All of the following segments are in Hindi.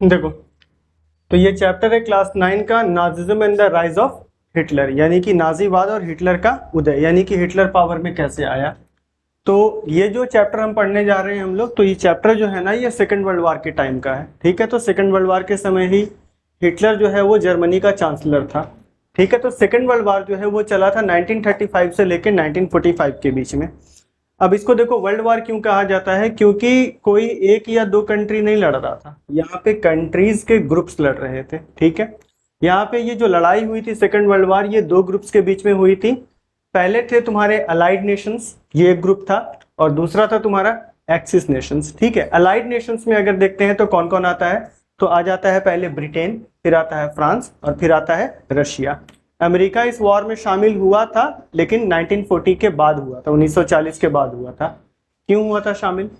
देखो, तो ये चैप्टर है क्लास 9 का, Nazism and the rise of Hitler, यानी कि नाजीवाद और हिटलर का उदय, यानी कि हिटलर पावर में कैसे आया। तो ये जो चैप्टर हम पढ़ने जा रहे हैं हम लोग, तो ये चैप्टर जो है ना, ये सेकेंड वर्ल्ड वार के टाइम का है। ठीक है, तो सेकेंड वर्ल्ड वार के समय ही हिटलर जो है वो जर्मनी का चांसलर था। ठीक है, तो सेकेंड वर्ल्ड वार जो है वो चला था 1935 से लेकर 1945 के बीच में। अब इसको देखो, वर्ल्ड वार क्यों कहा जाता है, क्योंकि कोई एक या दो कंट्री नहीं लड़ रहा था, यहाँ पे कंट्रीज के ग्रुप्स लड़ रहे थे। ठीक है, यहाँ पे ये जो लड़ाई हुई थी सेकेंड वर्ल्ड वार, ये दो ग्रुप्स के बीच में हुई थी। पहले थे तुम्हारे अलाइड नेशंस, ये एक ग्रुप था, और दूसरा था तुम्हारा एक्सिस नेशंस। ठीक है, अलाइड नेशंस में अगर देखते हैं तो कौन कौन आता है, तो आ जाता है पहले ब्रिटेन, फिर आता है फ्रांस, और फिर आता है रशिया। अमेरिका इस वॉर में शामिल हुआ था, लेकिन 1940 के बाद हुआ था, 1940 के बाद हुआ था। क्यों हुआ था शामिल,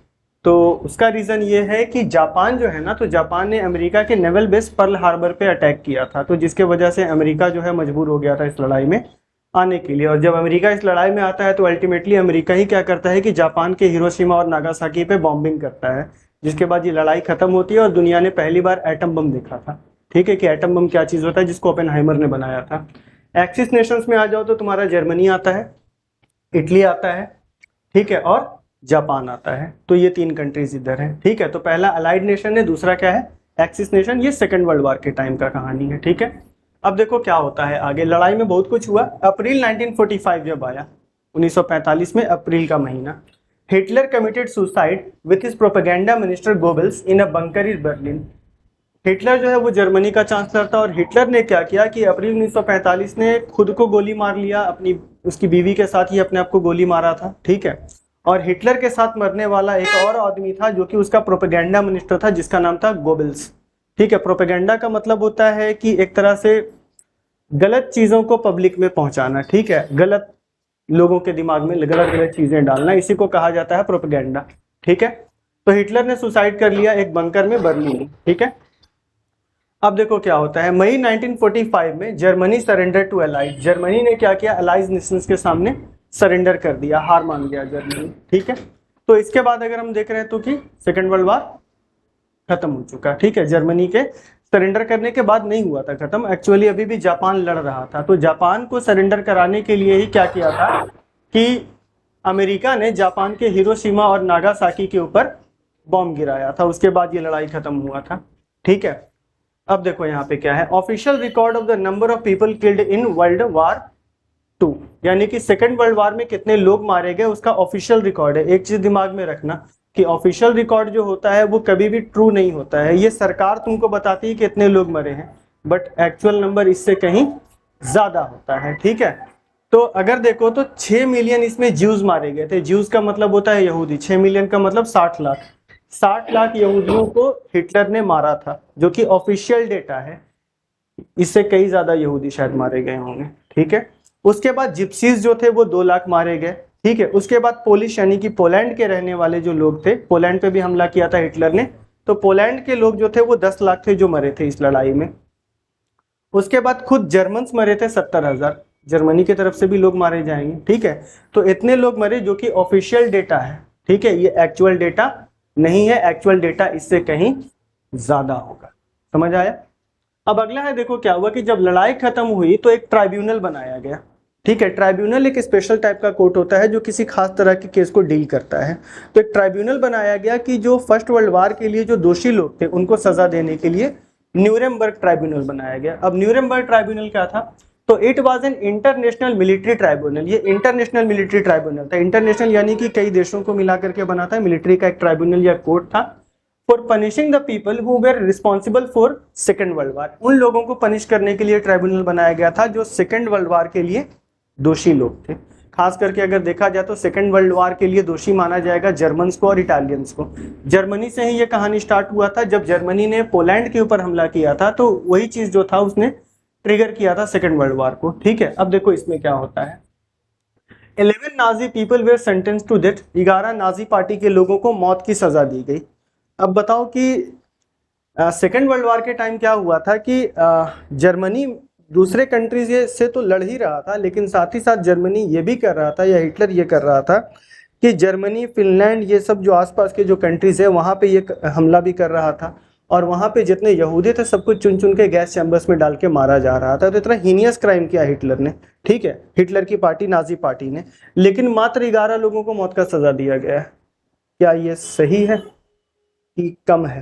तो उसका रीजन ये है कि जापान जो है ना, तो जापान ने अमेरिका के नेवल बेस पर्ल हार्बर पे अटैक किया था, तो जिसके वजह से अमेरिका जो है मजबूर हो गया था इस लड़ाई में आने के लिए। और जब अमेरिका इस लड़ाई में आता है तो अल्टीमेटली अमेरिका ही क्या करता है कि जापान के हिरोशिमा और नागासाकी पे बॉम्बिंग करता है, जिसके बाद ये लड़ाई खत्म होती है और दुनिया ने पहली बार एटम बम देखा था। ठीक है, कि एटम बम क्या चीज होता है, जिसको ओपेनहाइमर ने बनाया था। एक्सिस नेशंस में आ जाओ तो तुम्हारा जर्मनी आता है, इटली आता है, ठीक है, और जापान आता है। तो ये तीन कंट्रीज इधर है। ठीक है, तो पहला अलाइड नेशन है, दूसरा क्या है, एक्सिस नेशन। ये सेकंड वर्ल्ड वार के टाइम का कहानी है। ठीक है, अब देखो क्या होता है आगे। लड़ाई में बहुत कुछ हुआ। अप्रैल 1945 जब आया, 1945 में अप्रैल का महीना, Hitler committed suicide with his propaganda minister Goebbels in a bunker in Berlin. Hitler जो है वो जर्मनी का चांसलर था, और हिटलर ने क्या किया कि अप्रैल 1945 ने खुद को गोली मार लिया, अपनी उसकी बीवी के साथ ही अपने आप को गोली मारा था। ठीक है, और हिटलर के साथ मरने वाला एक और आदमी था जो कि उसका प्रोपेगेंडा मिनिस्टर था, जिसका नाम था गोबेल्स। ठीक है, प्रोपेगेंडा का मतलब होता है कि एक तरह से गलत चीजों को पब्लिक में पहुंचाना। ठीक है, गलत लोगों के दिमाग में गलत गलत चीजें डालना, इसी को कहा जाता है प्रोपेगेंडा। ठीक है, तो हिटलर ने सुसाइड कर लिया एक बंकर में बर्लिन में। ठीक है, अब देखो क्या होता है। मई 1945 में Germany surrender to allied. Germany ने क्या किया, अलाइज नेशंस के सामने सरेंडर कर दिया, हार मान गया जर्मनी। ठीक है, तो इसके बाद अगर हम देख रहे हैं तो कि सेकेंड वर्ल्ड वार खत्म हो चुका। ठीक है, जर्मनी के सरेंडर करने के बाद नहीं हुआ था खत्म, एक्चुअली अभी भी जापान लड़ रहा था। तो जापान को सरेंडर कराने के लिए ही क्या किया था कि अमेरिका ने जापान के हिरोशिमा और नागासाकी के ऊपर बॉम्ब गिराया था, उसके बाद ये लड़ाई खत्म हुआ था। ठीक है, अब देखो यहाँ पे क्या है, official record of the number of people killed in world war 2, यानी कि सेकेंड वर्ल्ड वार में कितने लोग मारे गए उसका ऑफिशियल रिकॉर्ड है। एक चीज दिमाग में रखना कि ऑफिशियल रिकॉर्ड जो होता है वो कभी भी ट्रू नहीं होता है। ये सरकार तुमको बताती है कि इतने लोग मरे हैं, बट एक्चुअल नंबर इससे कहीं ज्यादा होता है। ठीक है, तो अगर देखो तो 6 मिलियन इसमें ज्यूज मारे गए थे। ज्यूज का मतलब होता है यहूदी, 6 मिलियन का मतलब 60 लाख। 60 लाख यहूदियों को हिटलर ने मारा था, जो कि ऑफिशियल डेटा है। इससे कई ज्यादा यहूदी शायद मारे गए होंगे। ठीक है, उसके बाद जिप्सीज जो थे वो 2 लाख मारे गए। ठीक है, उसके बाद पोलिश यानी कि पोलैंड के रहने वाले जो लोग थे, पोलैंड पे भी हमला किया था हिटलर ने, तो पोलैंड के लोग जो थे वो 10 लाख थे जो मरे थे इस लड़ाई में। उसके बाद खुद जर्मन्स मरे थे 70,000, जर्मनी की तरफ से भी लोग मारे जाएंगे। ठीक है, तो इतने लोग मरे जो कि ऑफिशियल डेटा है। ठीक है, ये एक्चुअल डेटा नहीं है, एक्चुअल डेटा इससे कहीं ज्यादा होगा। समझ आया। अब अगला है, देखो क्या हुआ कि जब लड़ाई खत्म हुई तो एक ट्राइब्यूनल बनाया गया। ठीक है, ट्राइब्यूनल एक स्पेशल टाइप का कोर्ट होता है जो किसी खास तरह के केस को डील करता है। तो एक ट्राइब्यूनल बनाया गया कि जो फर्स्ट वर्ल्ड वार के लिए जो दोषी लोग थे उनको सजा देने के लिए न्यूरेमबर्ग ट्राइब्यूनल बनाया गया। अब न्यूरेमबर्ग ट्राइब्यूनल क्या था, तो it was an international military tribunal. ये इंटरनेशनल मिलिट्री ट्राइब्यूनल था। इंटरनेशनल यानी कि कई देशों को मिला करके बना था, मिलिट्री का एक ट्राइब्यूनल या कोर्ट था। For punishing the people who were responsible for second world war, उन लोगों को पनिश करने के लिए ट्राइब्यूनल बनाया गया था जो सेकेंड वर्ल्ड वार के लिए दोषी लोग थे। खास करके अगर देखा जाए तो सेकेंड वर्ल्ड वार के लिए दोषी माना जाएगा जर्मन्स को और इटालियंस को। जर्मनी से ही ये कहानी स्टार्ट हुआ था। जब जर्मनी ने पोलैंड के ऊपर हमला किया था तो वही चीज जो था उसने ट्रिगर किया था सेकेंड वर्ल्ड वार को। ठीक है, अब देखो इसमें क्या होता है। 11 Nazi people were sentence to death. 11 Nazi party के लोगों को मौत की सजा दी गई। अब बताओ कि सेकेंड वर्ल्ड वार के टाइम क्या हुआ था कि जर्मनी दूसरे कंट्रीज से तो लड़ ही रहा था, लेकिन साथ ही साथ जर्मनी ये भी कर रहा था, या हिटलर ये कर रहा था कि जर्मनी, फिनलैंड, ये सब जो आसपास के जो कंट्रीज है वहाँ पे ये हमला भी कर रहा था। और वहां पे जितने यहूदी थे सबको चुन चुन के गैस चैम्बर्स में डाल के मारा जा रहा था। तो इतना हीनियस क्राइम किया हिटलर ने, ठीक है, हिटलर की पार्टी, नाजी पार्टी ने। लेकिन मात्र 11 लोगों को मौत का सजा दिया गया है। क्या ये सही है कि कम है?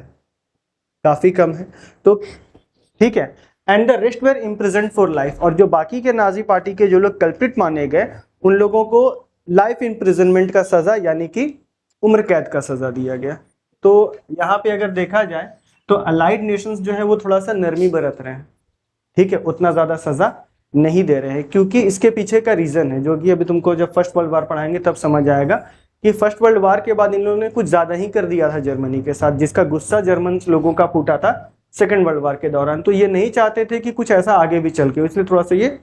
काफी कम है। तो ठीक है, and the rest were imprisoned for life. और जो बाकी के नाजी पार्टी के जो लोग कल्प्रिट माने गए उन लोगों को लाइफ इम्प्रिजनमेंट का सजा यानी कि उम्र कैद का सजा दिया गया। तो यहाँ पे अगर देखा जाए तो अलाइड नेशंस जो है वो थोड़ा सा नरमी बरत रहे हैं, ठीक है, उतना ज्यादा सजा नहीं दे रहे हैं, क्योंकि इसके पीछे का रीजन है जो कि अभी तुमको जब फर्स्ट वर्ल्ड वार पढ़ाएंगे तब समझ आएगा कि फर्स्ट वर्ल्ड वार के बाद इन लोगों ने कुछ ज्यादा ही कर दिया था जर्मनी के साथ, जिसका गुस्सा जर्मन लोगों का फूटा था सेकेंड वर्ल्ड वार के दौरान। तो ये नहीं चाहते थे कि कुछ ऐसा आगे भी चल के, इसलिए थोड़ा सा ये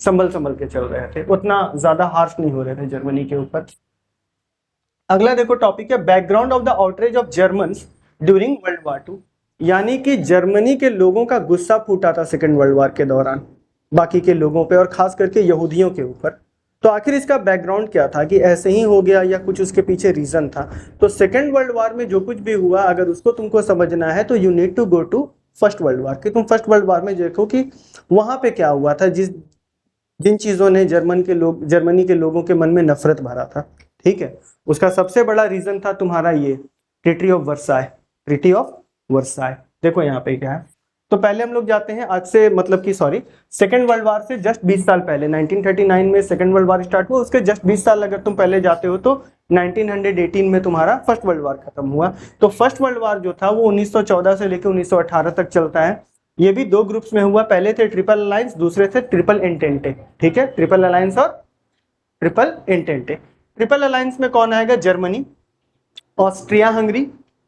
संभल के चल रहे थे, उतना ज्यादा हार्श नहीं हो रहे थे जर्मनी के ऊपर। अगला देखो टॉपिक है background of the outrage of Germans during world war II, यानी कि जर्मनी के लोगों का गुस्सा फूटा था सेकेंड वर्ल्ड वार के दौरान बाकी के लोगों पे और खास करके यहूदियों के ऊपर। तो आखिर इसका बैकग्राउंड क्या था कि ऐसे ही हो गया या कुछ उसके पीछे रीजन था? तो सेकेंड वर्ल्ड वार में जो कुछ भी हुआ अगर उसको तुमको समझना है तो you need to go to first world war, कि तुम फर्स्ट वर्ल्ड वार में देखो कि वहां पे क्या हुआ था, जिन चीजों ने जर्मनी के लोगों के मन में नफरत भरा था, ठीक है। उसका सबसे बड़ा रीजन था तुम्हारा ये treaty of Versailles. Treaty of Versailles देखो यहाँ पे क्या है। तो पहले हम लोग जाते हैं आज से सेकेंड वर्ल्ड वार से जस्ट 20 साल पहले, 1939 में सेकेंड वर्ल्ड वार स्टार्ट हुआ, उसके जस्ट 20 साल अगर तुम पहले जाते हो तो 1918 में तुम्हारा फर्स्ट वर्ल्ड वार खत्म हुआ। तो फर्स्ट वर्ल्ड वार जो था वो 1914 से लेकर 1918 तक चलता है। ये भी दो ग्रुप्स में हुआ, पहले थे ट्रिपल अलायंस, दूसरे थे ट्रिपल एंटेंटे, ठीक है, ट्रिपल अलायंस और ट्रिपल एंटेंटे। ट्रिपल अलायंस में कौन आएगा? जर्मनी, ऑस्ट्रिया हंगरी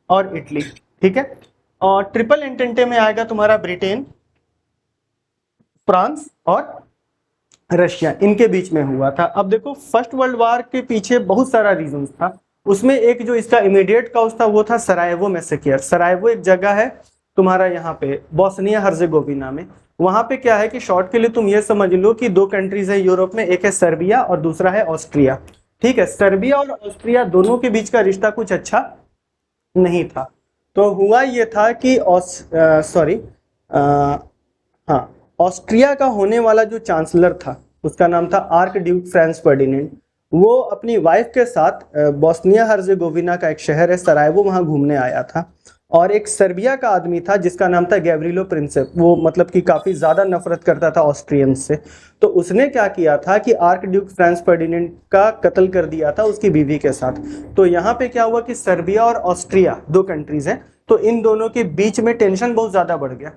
और इटली, ठीक है। और ट्रिपल एंटेंटे में आएगा तुम्हारा ब्रिटेन, फ्रांस और रशिया, इनके बीच में हुआ था। अब देखो फर्स्ट वर्ल्ड वार के पीछे बहुत सारा रीजन था, उसमें एक जो इसका इमीडिएट कॉज था वो था सरायवो मैसेकर। सरायवो एक जगह है तुम्हारा यहाँ पे बोस्निया हर्जेगोविना में। वहां पे क्या है कि शॉर्ट के लिए तुम ये समझ लो कि दो कंट्रीज है यूरोप में, एक है सर्बिया और दूसरा है ऑस्ट्रिया, ठीक है। सर्बिया और ऑस्ट्रिया दोनों के बीच का रिश्ता कुछ अच्छा नहीं था। तो हुआ ये था कि ऑस्ट्रिया का होने वाला जो चांसलर था उसका नाम था आर्क ड्यूक फ्रांस फर्डिनेंड। वो अपनी वाइफ के साथ बोस्निया हर्जेगोविना का एक शहर है सरायवो, वहां घूमने आया था। और एक सर्बिया का आदमी था जिसका नाम था गैब्रिलो प्रिंसेप, वो मतलब कि काफी ज्यादा नफरत करता था ऑस्ट्रियंस से। तो उसने क्या किया था कि आर्क ड्यूक फ्रांस फर्डिनेंड का कत्ल कर दिया था उसकी बीवी के साथ। तो यहाँ पे क्या हुआ कि सर्बिया और ऑस्ट्रिया दो कंट्रीज हैं, तो इन दोनों के बीच में टेंशन बहुत ज्यादा बढ़ गया।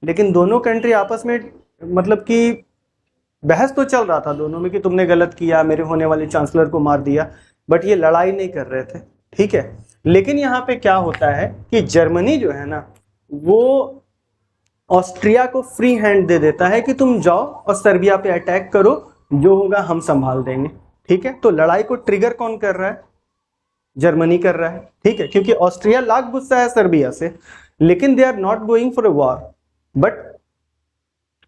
लेकिन दोनों कंट्री आपस में मतलब कि बहस तो चल रहा था दोनों में कि तुमने गलत किया, मेरे होने वाले चांसलर को मार दिया, बट ये लड़ाई नहीं कर रहे थे, ठीक है। लेकिन यहाँ पे क्या होता है कि जर्मनी जो है ना वो ऑस्ट्रिया को फ्री हैंड दे देता है कि तुम जाओ और सर्बिया पे अटैक करो, जो होगा हम संभाल देंगे, ठीक है। तो लड़ाई को ट्रिगर कौन कर रहा है? जर्मनी कर रहा है, ठीक है, क्योंकि ऑस्ट्रिया लाख गुस्सा है सर्बिया से, लेकिन they are not going for a war, but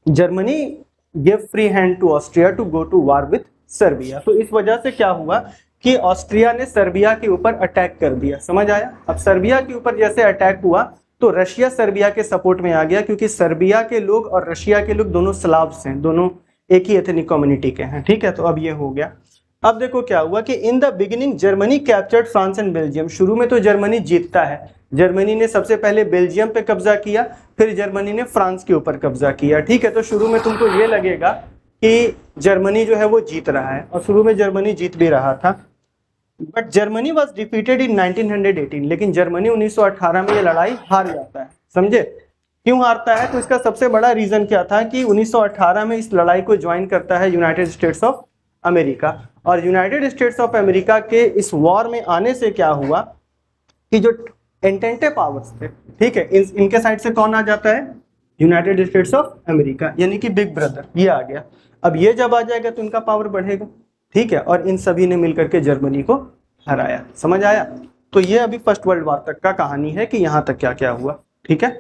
Germany give free hand to Austria to go to war with Serbia. तो इस वजह से क्या हुआ कि ऑस्ट्रिया ने सर्बिया के ऊपर अटैक कर दिया, समझ आया। अब सर्बिया के ऊपर जैसे अटैक हुआ तो रशिया सर्बिया के सपोर्ट में आ गया, क्योंकि सर्बिया के लोग और रशिया के लोग दोनों स्लाव्स हैं, दोनों एक ही एथनिक कम्युनिटी के हैं, ठीक है। तो अब ये हो गया। अब देखो क्या हुआ कि in the beginning Germany captured France and Belgium. शुरू में तो जर्मनी जीतता है, जर्मनी ने सबसे पहले बेल्जियम पे कब्जा किया, फिर जर्मनी ने फ्रांस के ऊपर कब्जा किया, ठीक है। तो शुरू में तुमको ये लगेगा कि जर्मनी जो है वो जीत रहा है, और शुरू में जर्मनी जीत भी रहा था, बट जर्मनी वॉज डिफीटेड इन 1918। लेकिन जर्मनी 1918 में ये लड़ाई हार जाता है, समझे। क्यों हारता है? तो इसका सबसे बड़ा रीजन क्या था कि 1918 में इस लड़ाई को ज्वाइन करता है यूनाइटेड स्टेट्स ऑफ अमेरिका, और यूनाइटेड स्टेट्स ऑफ अमेरिका के इस वॉर में आने से क्या हुआ कि जो एंटेंटे पावर्स थे, ठीक है, इनके साइड से कौन आ जाता है? यूनाइटेड स्टेट्स ऑफ अमेरिका, यानी कि बिग ब्रदर, ये आ गया। अब ये जब आ जाएगा तो इनका पावर बढ़ेगा, ठीक है, और इन सभी ने मिलकर के जर्मनी को हराया, समझ आया। तो ये अभी फर्स्ट वर्ल्ड वार तक का कहानी है कि यहाँ तक क्या क्या हुआ, ठीक है।